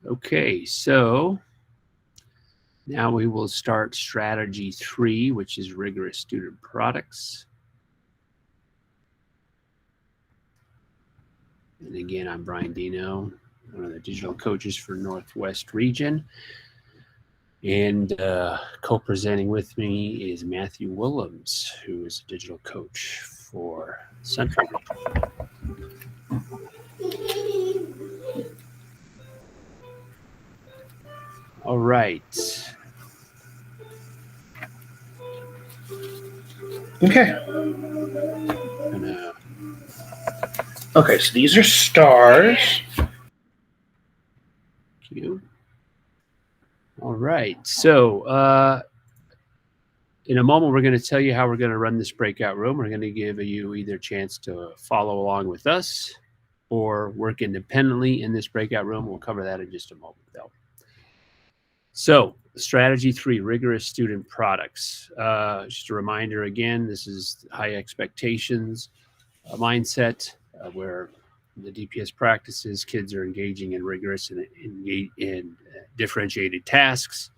Okay, so now we will start strategy 3, which is rigorous student products. And again, I'm Brian Dino, one of the digital coaches for Northwest Region. And co-presenting with me is Matthew Willems, who is a digital coach for Central Region. All right. Okay. Okay, so these are stars. Thank you. All right. So in a moment, we're going to tell you how we're going to run this breakout room. We're going to give you either a chance to follow along with us or work independently in this breakout room. We'll cover that in just a moment, though. So strategy 3, rigorous student products. Just a reminder again, this is high expectations mindset where the DPS practices, kids are engaging in rigorous and differentiated tasks.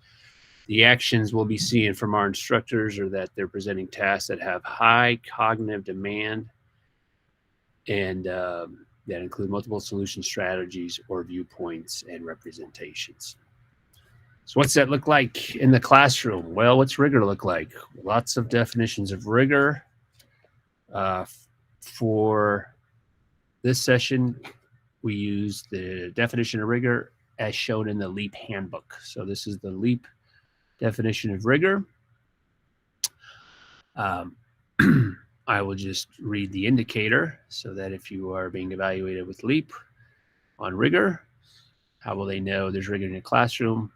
The actions we'll be seeing from our instructors are that they're presenting tasks that have high cognitive demand and that include multiple solution strategies or viewpoints and representations. So what's that look like in the classroom? Well, what's rigor look like? Lots of definitions of rigor. For this session, we use the definition of rigor as shown in the LEAP handbook. So this is the LEAP definition of rigor. I will just read the indicator so that if you are being evaluated with LEAP on rigor, how will they know there's rigor in the classroom?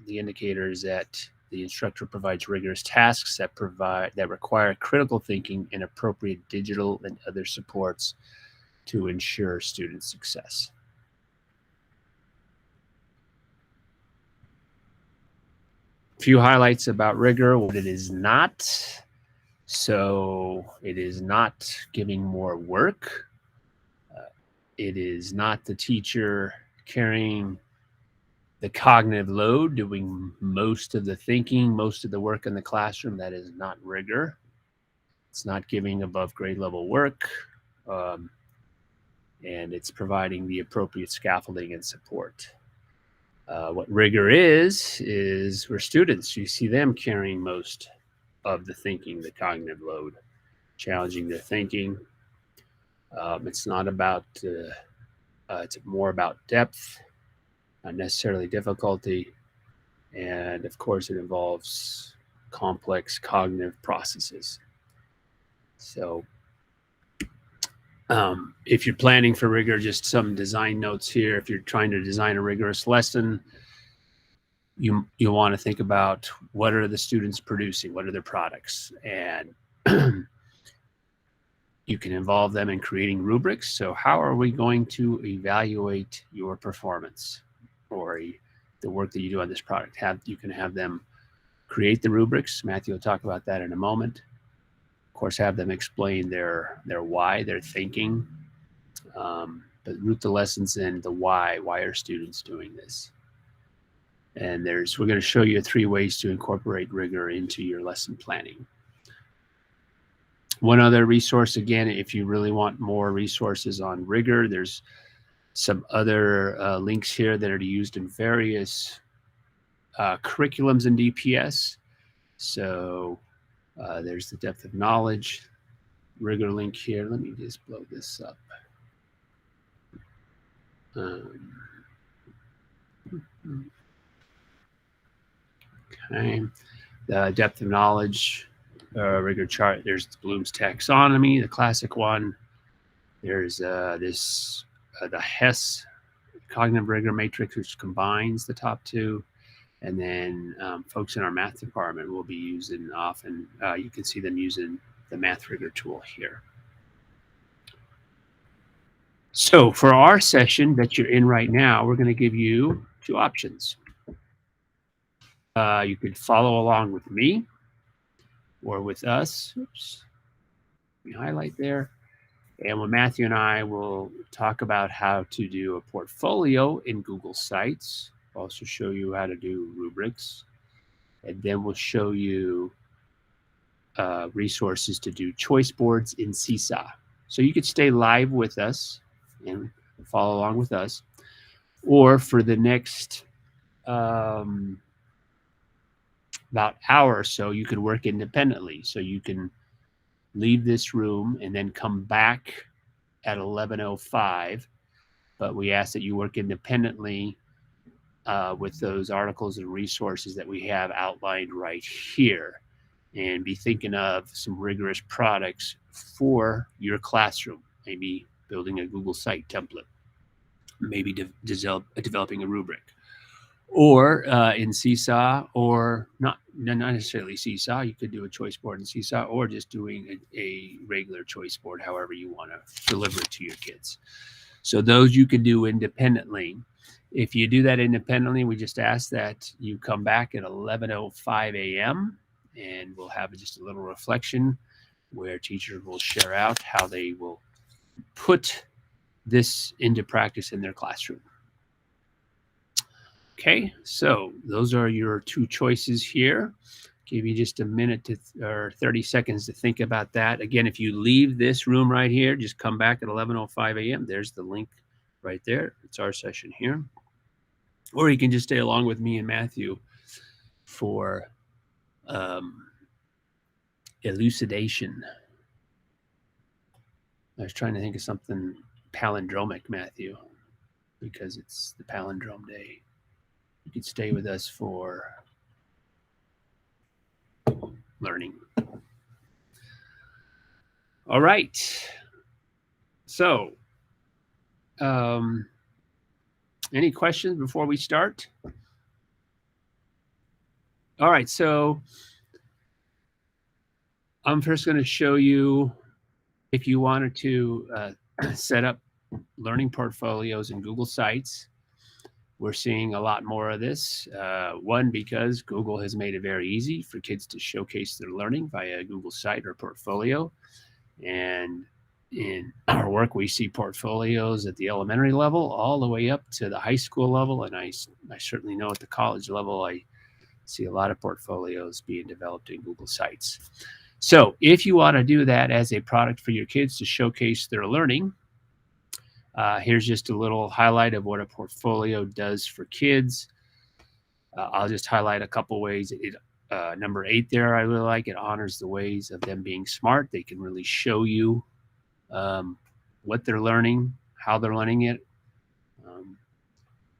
The indicator is that the instructor provides rigorous tasks that require critical thinking and appropriate digital and other supports to ensure student success. A few highlights about rigor, what it is not. So it is not giving more work. It is not the teacher carrying the cognitive load, doing most of the thinking, most of the work in the classroom. That is not rigor. It's not giving above grade level work. And it's providing the appropriate scaffolding and support. What rigor is we're students. You see them carrying most of the thinking, the cognitive load, challenging their thinking. It's not about, it's more about depth, not necessarily difficulty. And of course, it involves complex cognitive processes. So if you're planning for rigor, just some design notes here. If you're trying to design a rigorous lesson, you want to think about what are the students producing, what are their products, and you can involve them in creating rubrics. So how are we going to evaluate your performance or the work that you do on this product? You can have them create the rubrics. Matthew will talk about that in a moment. Of course, have them explain their why, their thinking, but root the lessons in the why. Why are students doing this? And we're going to show you 3 ways to incorporate rigor into your lesson planning. One other resource, again, if you really want more resources on rigor, there's some other links here that are used in various curriculums in DPS. So there's the depth of knowledge rigor link here. Let me just blow this up. Okay, the depth of knowledge rigor chart. There's Bloom's taxonomy, the classic one. There's the Hess cognitive rigor matrix, which combines the top 2. And then folks in our math department will be using often, you can see them using the math rigor tool here. So for our session that you're in right now, we're going to give you 2 options. You could follow along with me or with us. Oops. Let me highlight there. And when Matthew and I will talk about how to do a portfolio in Google Sites, we'll also show you how to do rubrics, and then we'll show you resources to do choice boards in Seesaw. So you could stay live with us and follow along with us, or for the next about hour or so, you could work independently. So you can leave this room and then come back at 11:05. But we ask that you work independently with those articles and resources that we have outlined right here, and be thinking of some rigorous products for your classroom. Maybe building a Google site template, maybe developing a rubric, or in Seesaw, or not necessarily Seesaw. You could do a choice board in Seesaw, or just doing a regular choice board, however you want to deliver it to your kids. So those you can do independently. If you do that independently, we just ask that you come back at 11:05 a.m. and we'll have just a little reflection where teachers will share out how they will put this into practice in their classroom. Okay, so those are your two choices here. Give you just a minute or 30 seconds to think about that. Again, if you leave this room right here, just come back at 11:05 a.m. There's the link right there. It's our session here. Or you can just stay along with me and Matthew for elucidation. I was trying to think of something palindromic, Matthew, because it's the palindrome day. You could stay with us for learning. All right. So, any questions before we start? All right. So, I'm first going to show you if you wanted to set up learning portfolios in Google Sites. We're seeing a lot more of this. One, because Google has made it very easy for kids to showcase their learning via a Google site or portfolio. And in our work, we see portfolios at the elementary level all the way up to the high school level. And I certainly know at the college level, I see a lot of portfolios being developed in Google Sites. So if you want to do that as a product for your kids to showcase their learning, here's just a little highlight of what a portfolio does for kids. I'll just highlight a couple ways. Number 8 there, I really like. It honors the ways of them being smart. They can really show you what they're learning, how they're learning it.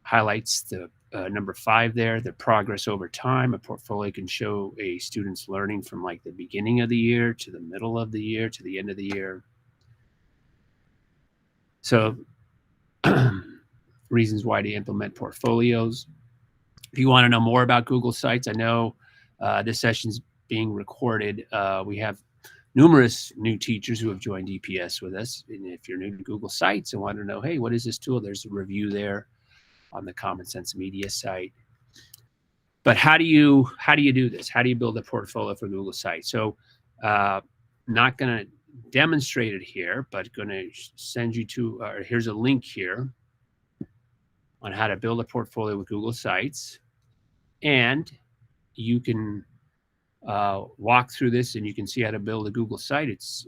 Highlights the number 5 there, the progress over time. A portfolio can show a student's learning from like the beginning of the year to the middle of the year to the end of the year. So reasons why to implement portfolios. If you want to know more about Google Sites, I know this session's being recorded. We have numerous new teachers who have joined EPS with us. And if you're new to Google Sites and want to know, hey, what is this tool? There's a review there on the Common Sense Media site. But how do you do this? How do you build a portfolio for Google Sites? So not going to demonstrate it here, but going to send you to, here's a link here on how to build a portfolio with Google Sites. And you can walk through this and you can see how to build a Google site. It's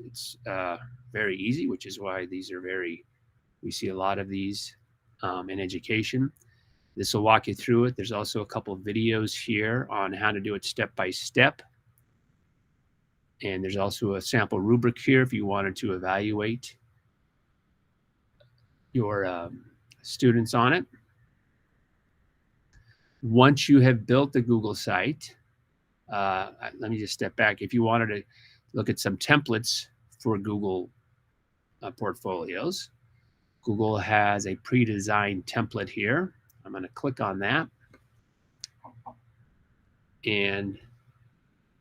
very easy, which is why these are we see a lot of these in education. This will walk you through it. There's also a couple of videos here on how to do it step by step. And there's also a sample rubric here if you wanted to evaluate your students on it. Once you have built the Google site, let me just step back. If you wanted to look at some templates for Google portfolios, Google has a pre-designed template here. I'm going to click on that. And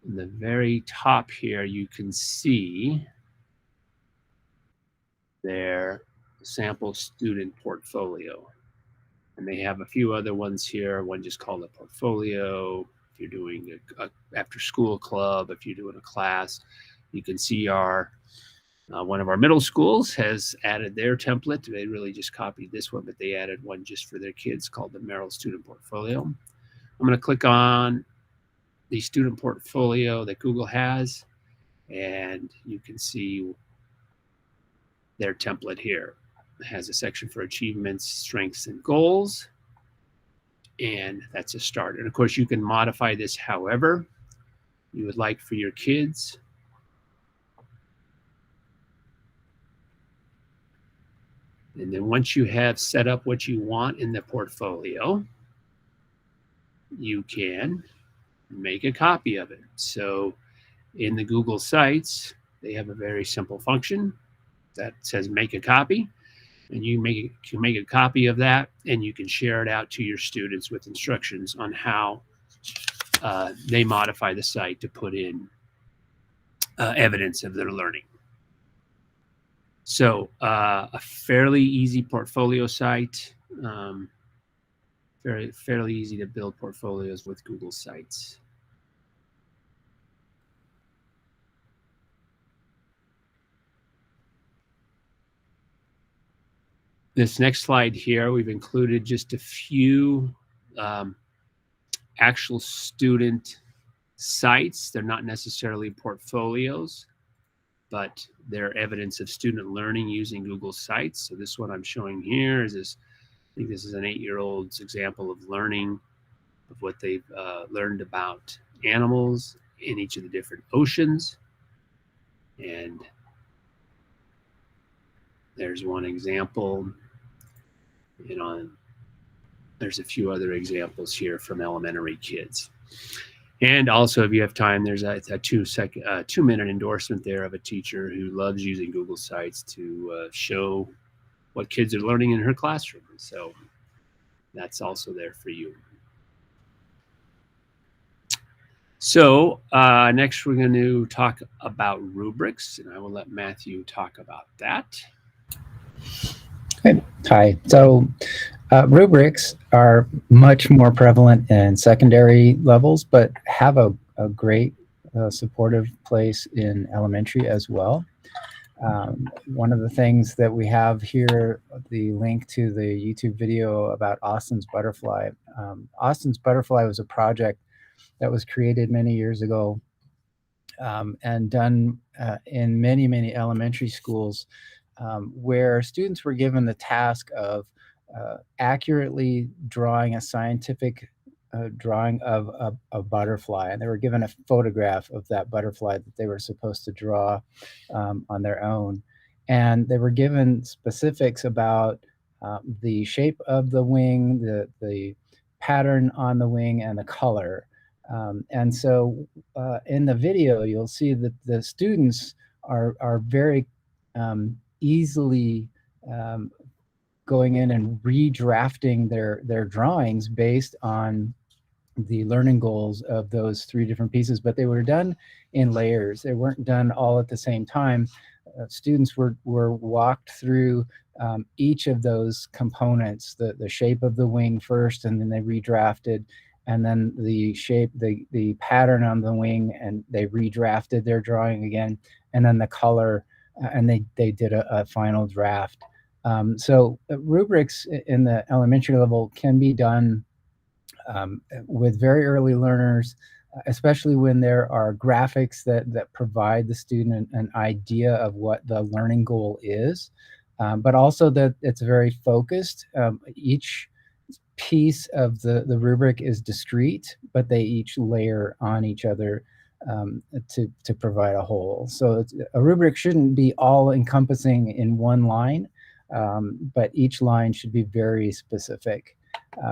in the very top here, you can see their sample student portfolio. And they have a few other ones here. One just called a portfolio. If you're doing a after school club, if you're doing a class, you can see our One of our middle schools has added their template. They really just copied this one, but they added one just for their kids called the Merrill Student Portfolio. I'm going to click on the student portfolio that Google has, and you can see their template here. It has a section for achievements, strengths, and goals, and that's a start. And of course, you can modify this however you would like for your kids. And then once you have set up what you want in the portfolio, you can make a copy of it. So in the Google Sites, they have a very simple function that says make a copy. And you can make a copy of that, and you can share it out to your students with instructions on how they modify the site to put in evidence of their learning. So a fairly easy portfolio site, fairly easy to build portfolios with Google Sites. This next slide here, we've included just a few actual student sites. They're not necessarily portfolios, but they're evidence of student learning using Google Sites. So this one I'm showing here is this, I think this is an 8-year-old's example of learning of what they've learned about animals in each of the different oceans. And there's one example. There's a few other examples here from elementary kids. And also, if you have time, there's a 2-minute endorsement there of a teacher who loves using Google Sites to show what kids are learning in her classroom. So that's also there for you. So next, we're going to talk about rubrics, and I will let Matthew talk about that. Okay. Hi. So rubrics are much more prevalent in secondary levels, but have a great supportive place in elementary as well. One of the things that we have here, the link to the YouTube video about Austin's Butterfly. Austin's Butterfly was a project that was created many years ago and done in many elementary schools where students were given the task of accurately drawing a scientific drawing of a butterfly, and they were given a photograph of that butterfly that they were supposed to draw on their own, and they were given specifics about the shape of the wing, the pattern on the wing, and the color. And so in the video, you'll see that the students are very easily going in and redrafting their drawings based on the learning goals of those 3 different pieces, but they were done in layers. They weren't done all at the same time. Students were walked through each of those components, the shape of the wing first, and then they redrafted, and then the shape, the pattern on the wing, and they redrafted their drawing again, and then the color, and they did a final draft. So rubrics in the elementary level can be done with very early learners, especially when there are graphics that provide the student an idea of what the learning goal is, but also that it's very focused. Each piece of the rubric is discrete, but they each layer on each other to provide a whole. So a rubric shouldn't be all encompassing in one line, but each line should be very specific.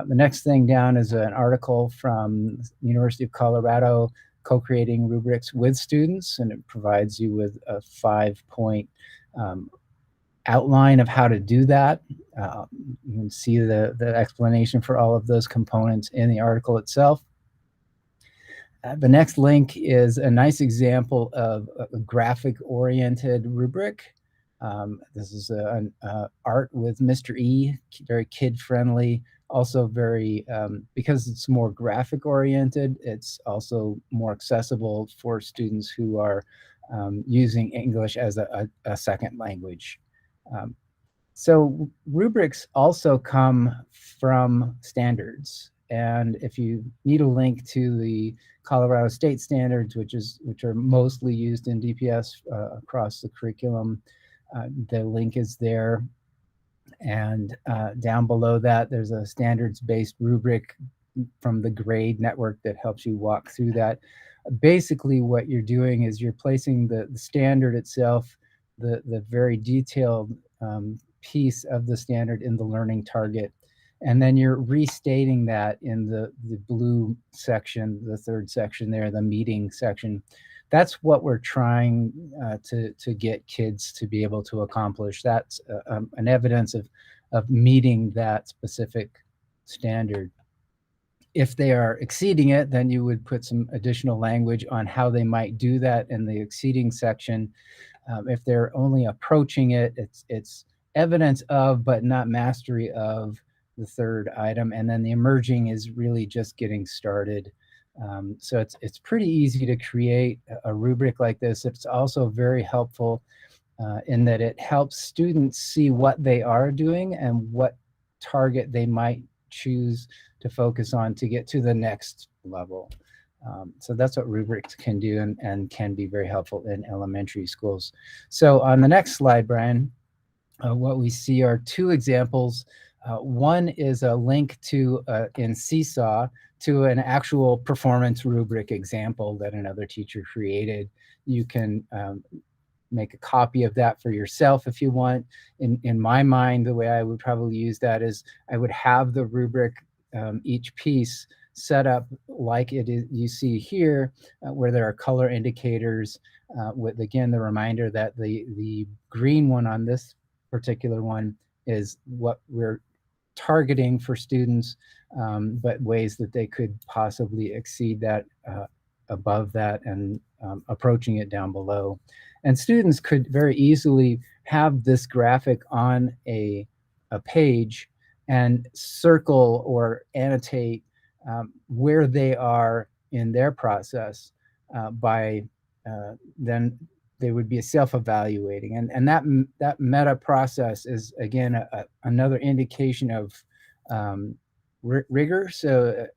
The next thing down is an article from University of Colorado, co-creating rubrics with students, and it provides you with a 5-point outline of how to do that. You can see the explanation for all of those components in the article itself. The next link is a nice example of a graphic-oriented rubric. This is an art with Mr. E, very kid-friendly, also very, because it's more graphic-oriented, it's also more accessible for students who are using English as a second language. So rubrics also come from standards. And if you need a link to the Colorado State standards, which are mostly used in DPS across the curriculum, the link is there. And down below that, there's a standards-based rubric from the grade network that helps you walk through that. Basically, what you're doing is you're placing the standard itself, the very detailed piece of the standard in the learning target. And then you're restating that in the blue section, the third section there, the meeting section. That's what we're trying to get kids to be able to accomplish. That's an evidence of meeting that specific standard. If they are exceeding it, then you would put some additional language on how they might do that in the exceeding section. If they're only approaching it, it's evidence of, but not mastery of the third item. And then the emerging is really just getting started. So it's pretty easy to create a rubric like this. It's also very helpful in that it helps students see what they are doing and what target they might choose to focus on to get to the next level. So that's what rubrics can do and can be very helpful in elementary schools. So on the next slide, Brian, what we see are two examples. One is a link to, in Seesaw, to an actual performance rubric example that another teacher created. You can make a copy of that for yourself if you want. In my mind, the way I would probably use that is I would have the rubric, each piece set up like it is you see here, where there are color indicators with, again, the reminder that the green one on this particular one is what we're targeting for students, but ways that they could possibly exceed that above that and approaching it down below. And students could very easily have this graphic on a page and circle or annotate where they are in their process by then they would be self-evaluating. And that meta process is, again, another indication of rigor. So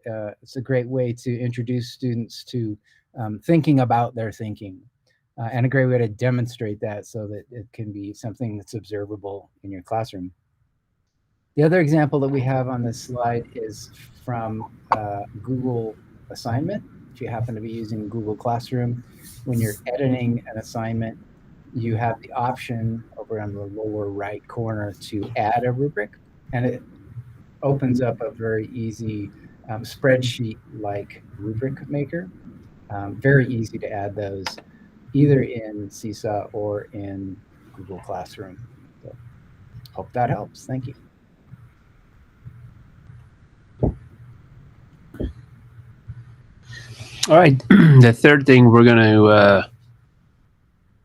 it's a great way to introduce students to thinking about their thinking. And a great way to demonstrate that so that it can be something that's observable in your classroom. The other example that we have on this slide is from Google assignment. If you happen to be using Google Classroom, when you're editing an assignment, you have the option over on the lower right corner to add a rubric, and it opens up a very easy spreadsheet-like rubric maker. Very easy to add those either in Seesaw or in Google Classroom. So, hope that helps. Thank you. All right, the third thing we're going to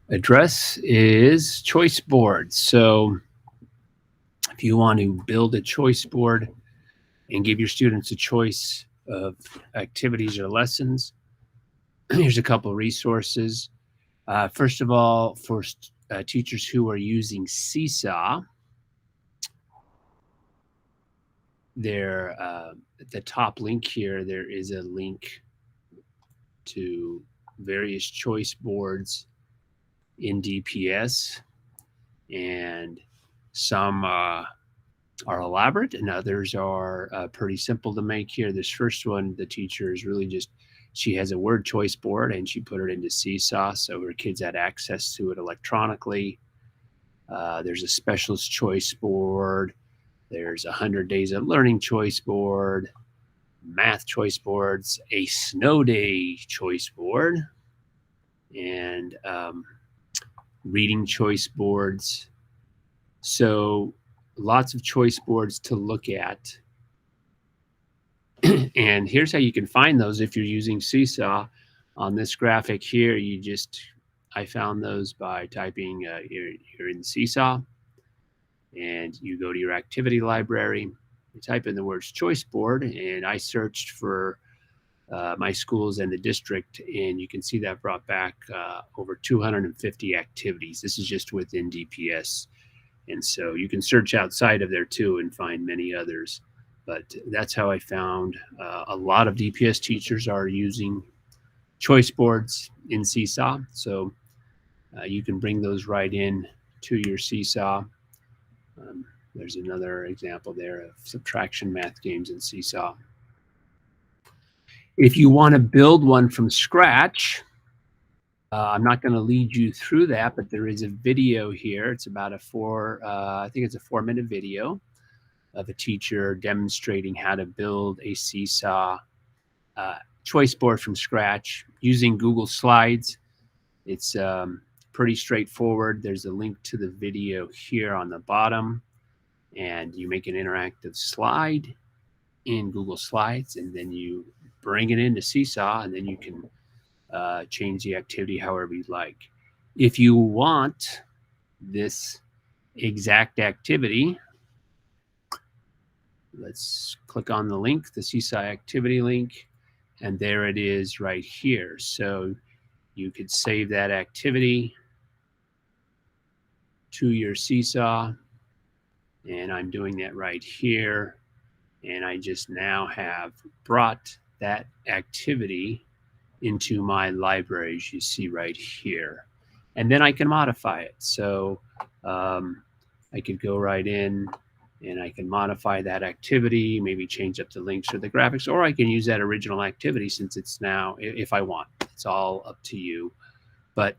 address is choice boards. So if you want to build a choice board and give your students a choice of activities or lessons, here's a couple of resources. First of all, for teachers who are using Seesaw, there at the top link here, there is a link to various choice boards in DPS, and some are elaborate and others are pretty simple to make here. This first one, the teacher is really just, she has a word choice board and she put it into Seesaw so her kids had access to it electronically. There's a specialist choice board. There's 100 days of learning choice board, math choice boards, a snow day choice board, and reading choice boards. So lots of choice boards to look at. And here's how you can find those if you're using Seesaw. On this graphic here, I found those by typing, you're in Seesaw, and you go to your activity library, you type in the words choice board, and I searched for my schools and the district, and you can see that brought back over 250 activities. This is just within DPS, and so you can search outside of there too and find many others. But that's how I found a lot of DPS teachers are using choice boards in Seesaw. So you can bring those right in to your Seesaw. There's another example there of subtraction math games in Seesaw. If you want to build one from scratch, I'm not going to lead you through that, but there is a video here. It's about I think it's a 4-minute video of a teacher demonstrating how to build a Seesaw choice board from scratch using Google Slides. It's pretty straightforward. There's a link to the video here on the bottom, and you make an interactive slide in Google Slides, and then you bring it into Seesaw, and then you can change the activity however you'd like. If you want this exact activity, let's click on the link, the CSI Activity Link, and there it is right here. So you could save that activity to your Seesaw, and I'm doing that right here. And I just now have brought that activity into my library, as you see right here. And then I can modify it. So I could go right in and I can modify that activity, maybe change up the links or the graphics, or I can use that original activity since it's now, if I want. It's all up to you. But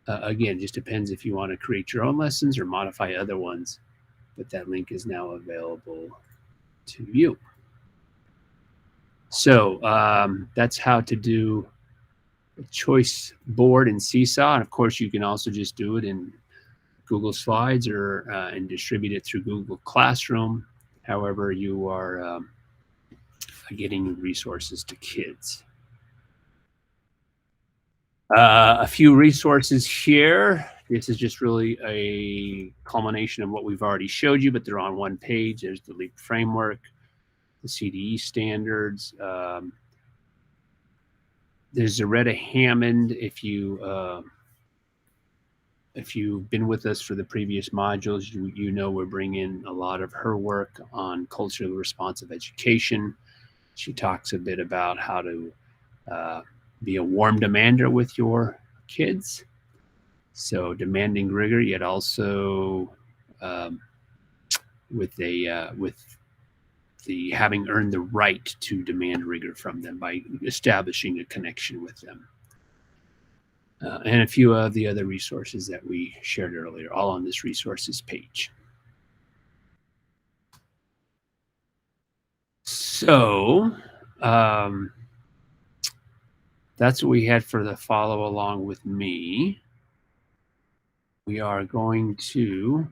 again, just depends if you want to create your own lessons or modify other ones. But that link is now available to you. So that's how to do a choice board in Seesaw. And of course, you can also just do it in Google Slides or and distribute it through Google Classroom. However, you are getting resources to kids. A few resources here. This is just really a culmination of what we've already showed you, but they're on one page. There's the LEAP framework, the CDE standards. There's Zaretta Hammond. If you've been with us for the previous modules, you know we're bringing a lot of her work on culturally responsive education. She talks a bit about how to be a warm demander with your kids. So demanding rigor, yet also with the having earned the right to demand rigor from them by establishing a connection with them. And a few of the other resources that we shared earlier, all on this resources page. So that's what we had for the follow along with me. We are going to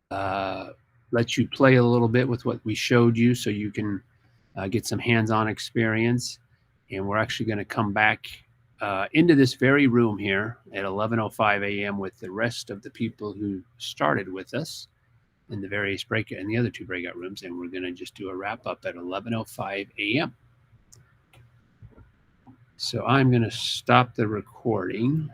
let you play a little bit with what we showed you so you can get some hands-on experience. And we're actually going to come back into this very room here at 11:05 a.m. with the rest of the people who started with us in the various breakout in the other two breakout rooms, and we're going to just do a wrap up at 11:05 a.m. So I'm going to stop the recording.